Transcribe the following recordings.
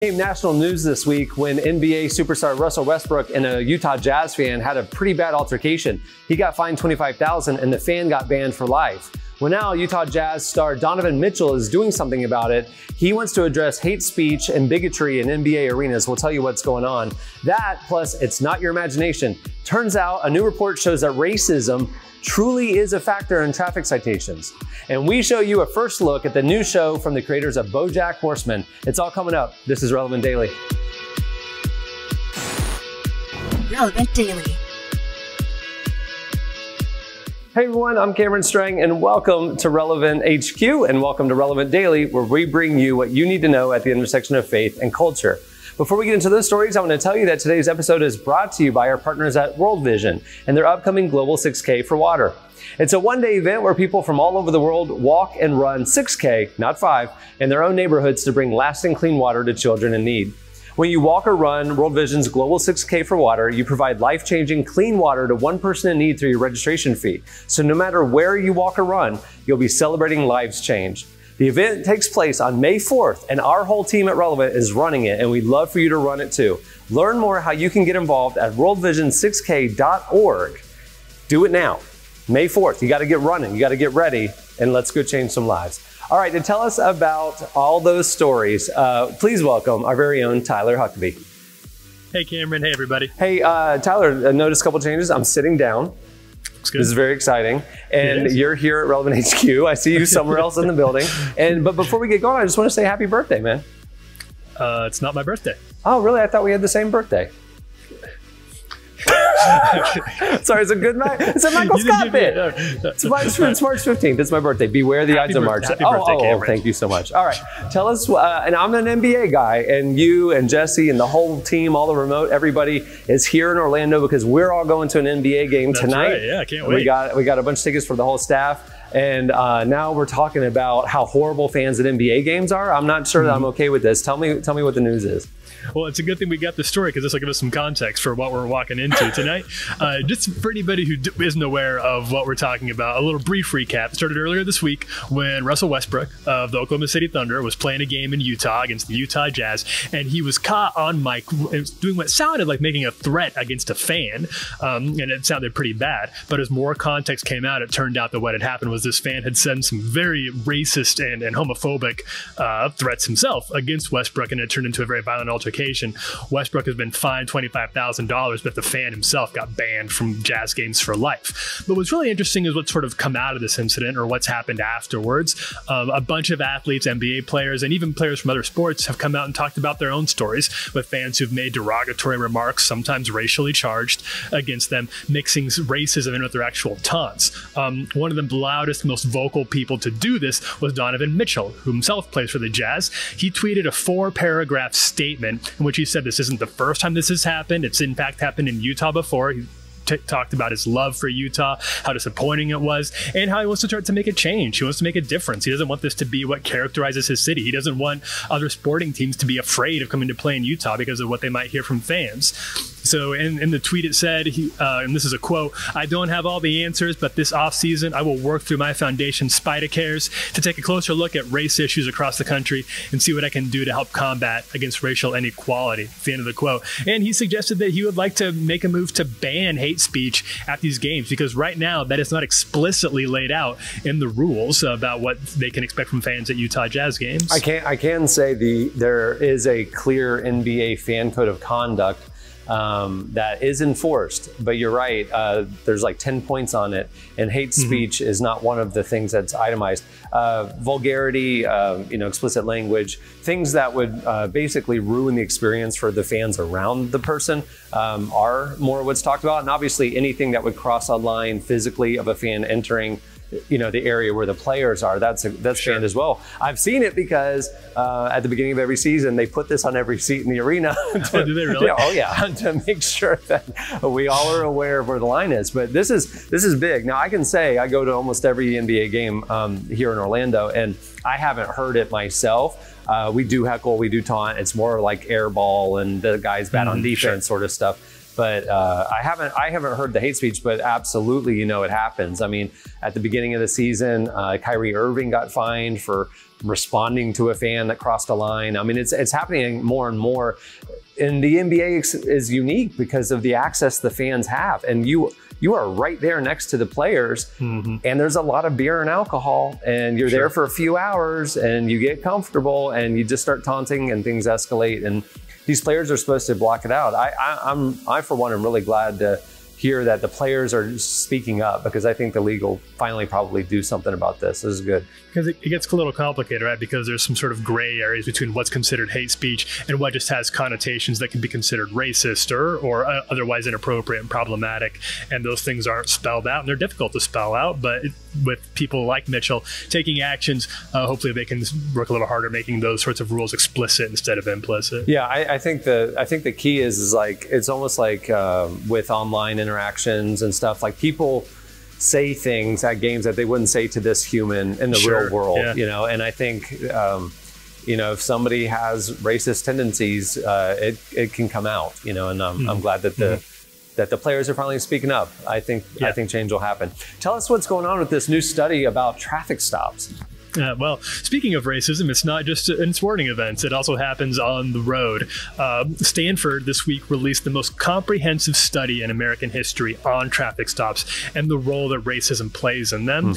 National news this week when NBA superstar Russell Westbrook and a Utah Jazz fan had a pretty bad altercation. He got fined $25,000 and the fan got banned for life. Well, now Utah Jazz star Donovan Mitchell is doing something about it. He wants to address hate speech and bigotry in NBA arenas. We'll tell you what's going on. That, plus it's not your imagination. Turns out a new report shows that racism truly is a factor in traffic citations. And we show you a first look at the new show from the creators of Bojack Horseman. It's all coming up. This is Relevant Daily. Relevant Daily. Hey everyone, I'm Cameron Strang and welcome to Relevant HQ and welcome to Relevant Daily, where we bring you what you need to know at the intersection of faith and culture. Before we get into those stories, I want to tell you that today's episode is brought to you by our partners at World Vision and their upcoming Global 6K for Water. It's a one-day event where people from all over the world walk and run 6K, not 5, in their own neighborhoods to bring lasting clean water to children in need. When you walk or run World Vision's Global 6K for Water, you provide life-changing clean water to one person in need through your registration fee. So no matter where you walk or run, you'll be celebrating lives changed. The event takes place on May 4th, and our whole team at Relevant is running it, and we'd love for you to run it too. Learn more how you can get involved at worldvision6k.org. Do it now. May 4th, you got to get running, you got to get ready, and let's go change some lives. All right, to tell us about all those stories, please welcome our very own Tyler Huckabee. Hey Cameron, hey everybody. Hey Tyler, I noticed a couple changes. I'm sitting down. This is very exciting. And you're here at Relevant HQ. I see you somewhere else in the building. But before we get going, I just want to say happy birthday, man. It's not my birthday. Oh, really? I thought we had the same birthday. Sorry, it's a good night. It's a Michael Scott bit. It's March 15th. It's my birthday. Beware the Ides of March. Oh, thank you so much. All right. Tell us, and I'm an NBA guy, and you and Jesse and the whole team, all the remote, everybody is here in Orlando because we're all going to an NBA game tonight. Right. Yeah, I can't wait. We got a bunch of tickets for the whole staff. And now we're talking about how horrible fans at NBA games are. I'm not sure that I'm okay with this. Tell me what the news is. Well, it's a good thing we got this story because this will give us some context for what we're walking into tonight. Just for anybody who isn't aware of what we're talking about, a little brief recap. It started earlier this week when Russell Westbrook of the Oklahoma City Thunder was playing a game in Utah against the Utah Jazz, and he was caught on mic doing what sounded like making a threat against a fan, and it sounded pretty bad. But as more context came out, it turned out that what had happened was this fan had said some very racist and homophobic threats himself against Westbrook, and it turned into a very violent altercation. Westbrook has been fined $25,000, but the fan himself got banned from Jazz games for life. But what's really interesting is what's sort of come out of this incident or what's happened afterwards. A bunch of athletes, NBA players, and even players from other sports have come out and talked about their own stories with fans who've made derogatory remarks, sometimes racially charged, against them, mixing racism in with their actual taunts. One of the loudest, most vocal people to do this was Donovan Mitchell, who himself plays for the Jazz. He tweeted a 4-paragraph statement in which he said this isn't the first time this has happened. It's in fact happened in Utah before. He talked about his love for Utah, how disappointing it was, and how he wants to try to make a change. He wants to make a difference. He doesn't want this to be what characterizes his city. He doesn't want other sporting teams to be afraid of coming to play in Utah because of what they might hear from fans. So in the tweet it said, and this is a quote, "I don't have all the answers, but this offseason I will work through my foundation Spider Cares to take a closer look at race issues across the country and see what I can do to help combat against racial inequality." At the end of the quote. And he suggested that he would like to make a move to ban hate speech at these games because right now that is not explicitly laid out in the rules about what they can expect from fans at Utah Jazz games. I can say there is a clear NBA fan code of conduct that is enforced, but you're right, there's like 10 points on it, and hate speech is not one of the things that's itemized. Vulgarity, explicit language, things that would basically ruin the experience for the fans around the person are more what's talked about, and obviously anything that would cross a line physically of a fan entering the area where the players are, that's banned as well. I've seen it because at the beginning of every season, they put this on every seat in the arena. Do they really? To make sure that we all are aware of where the line is. But this is big. Now, I can say I go to almost every NBA game here in Orlando, and I haven't heard it myself. We do heckle, we do taunt. It's more like air ball and the guys bad on defense sort of stuff. But I haven't heard the hate speech, but absolutely, it happens. I mean, at the beginning of the season, Kyrie Irving got fined for responding to a fan that crossed a line. I mean, it's happening more and more. And the NBA is unique because of the access the fans have. And you are right there next to the players, and there's a lot of beer and alcohol, and you're there for a few hours, and you get comfortable, and you just start taunting, and things escalate. And these players are supposed to block it out. I for one, am really glad to hear that the players are speaking up, because I think the league will finally probably do something about this. This is good. Because it gets a little complicated, right? Because there's some sort of gray areas between what's considered hate speech and what just has connotations that can be considered racist or otherwise inappropriate and problematic. And those things aren't spelled out, and they're difficult to spell out. But with people like Mitchell taking actions, hopefully they can work a little harder making those sorts of rules explicit instead of implicit. Yeah, I think the key is like, it's almost like with online interactions and stuff, like people say things at games that they wouldn't say to this human in the real world, you know. And I think, you know, if somebody has racist tendencies, it can come out, you know. And I'm glad that the players are finally speaking up. I think change will happen. Tell us what's going on with this new study about traffic stops. Well, speaking of racism, it's not just in sporting events. It also happens on the road. Stanford this week released the most comprehensive study in American history on traffic stops and the role that racism plays in them.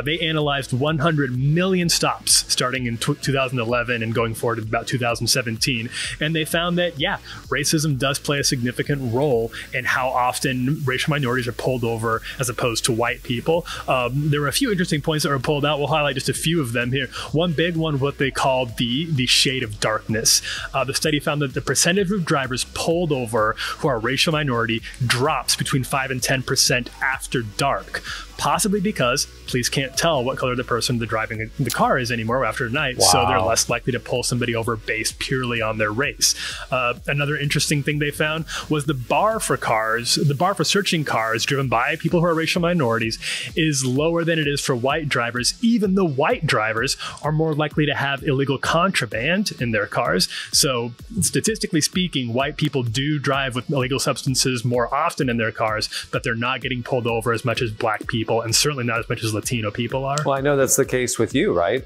They analyzed 100 million stops starting in 2011 and going forward to about 2017. And they found that, yeah, racism does play a significant role in how often racial minorities are pulled over as opposed to white people. There were a few interesting points that were pulled out. We'll highlight just a few of them here. One big one, what they called the shade of darkness. The study found that the percentage of drivers pulled over who are racial minority drops between 5 and 10% after dark. Possibly because police can't tell what color the person driving the car is anymore after night, so they're less likely to pull somebody over based purely on their race. Another interesting thing they found was the bar for searching cars driven by people who are racial minorities is lower than it is for white drivers, even though white drivers are more likely to have illegal contraband in their cars. So statistically speaking, white people do drive with illegal substances more often in their cars, but they're not getting pulled over as much as black people, and certainly not as much as Latino people are. Well, I know that's the case with you, right?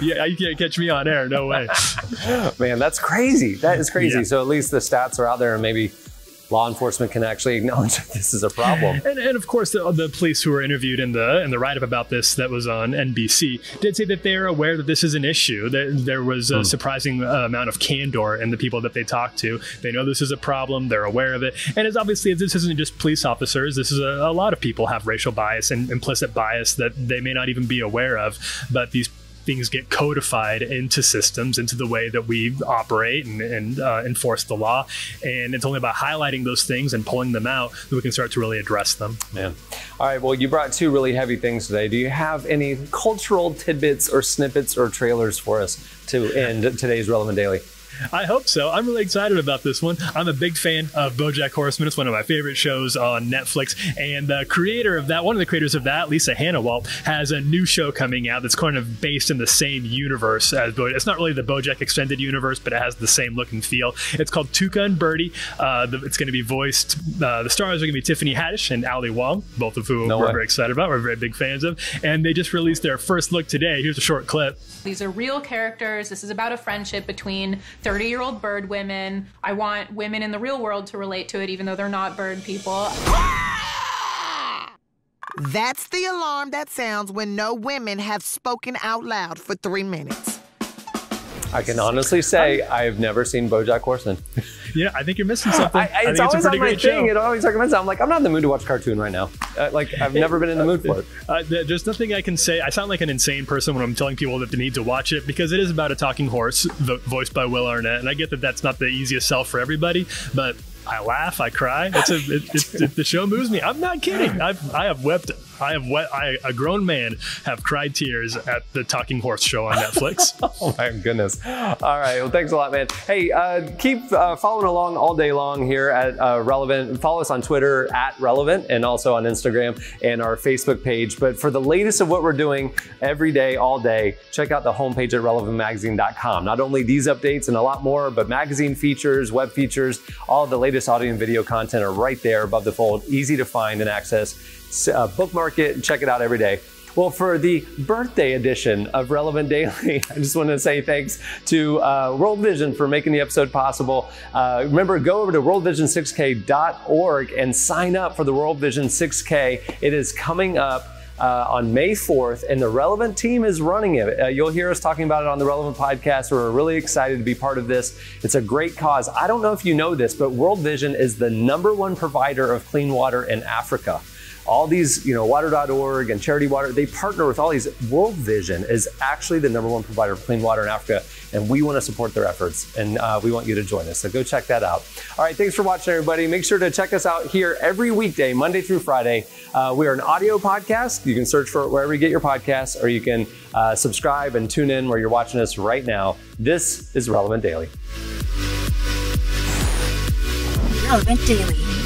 Yeah, you can't catch me on air. No way. Man, that's crazy. That is crazy. Yeah. So at least the stats are out there, and maybe law enforcement can actually acknowledge that this is a problem. And of course, the police who were interviewed in the write-up about this that was on NBC did say that they're aware that this is an issue. That there was a surprising amount of candor in the people that they talked to. They know this is a problem. They're aware of it. And it's obviously, this isn't just police officers. This is a lot of people have racial bias and implicit bias that they may not even be aware of. But these things get codified into systems, into the way that we operate and enforce the law. And it's only about highlighting those things and pulling them out that we can start to really address them. Man. All right, well, you brought two really heavy things today. Do you have any cultural tidbits or snippets or trailers for us to end today's Relevant Daily? I hope so. I'm really excited about this one. I'm a big fan of Bojack Horseman. It's one of my favorite shows on Netflix. And the creator of that, one of the creators of that, Lisa Hannawalt, has a new show coming out that's kind of based in the same universe as Bojack. It's not really the Bojack extended universe, but it has the same look and feel. It's called Tuca and Birdie. It's going to be voiced, the stars are going to be Tiffany Haddish and Ali Wong, both of whom we're very excited about. We're very big fans of. And they just released their first look today. Here's a short clip. These are real characters. This is about a friendship between 30-year-old bird women. I want women in the real world to relate to it, even though they're not bird people. That's the alarm that sounds when no women have spoken out loud for 3 minutes. I can honestly say I've never seen Bojack Horseman. Yeah, I think you're missing something. It's always on my thing. It always recommends it. I'm like, I'm not in the mood to watch a cartoon right now. I've never been in the mood for it. There's nothing I can say. I sound like an insane person when I'm telling people that they need to watch it, because it is about a talking horse voiced by Will Arnett. And I get that that's not the easiest sell for everybody, but I laugh, I cry. The show moves me. I'm not kidding. I have wept. A grown man have cried tears at the Talking Horse show on Netflix. Oh my goodness. All right. Well, thanks a lot, man. Hey, keep following along all day long here at Relevant. Follow us on Twitter at Relevant, and also on Instagram and our Facebook page. But for the latest of what we're doing every day, all day, check out the homepage at relevantmagazine.com. Not only these updates and a lot more, but magazine features, web features, all of the latest audio and video content are right there above the fold, easy to find and access. Bookmark it and check it out every day. Well, for the birthday edition of Relevant Daily, I just want to say thanks to World Vision for making the episode possible. Remember, go over to worldvision6k.org and sign up for the World Vision 6K. It is coming up on May 4th, and the Relevant team is running it. You'll hear us talking about it on the Relevant podcast. We're really excited to be part of this. It's a great cause. I don't know if you know this, but World Vision is the #1 provider of clean water in Africa. All these, water.org and Charity Water, they partner with all these. World Vision is actually the #1 provider of clean water in Africa, and we want to support their efforts, and we want you to join us. So go check that out. All right, thanks for watching, everybody. Make sure to check us out here every weekday, Monday through Friday. We are an audio podcast. You can search for it wherever you get your podcasts, or you can subscribe and tune in where you're watching us right now. This is Relevant Daily. Relevant Daily.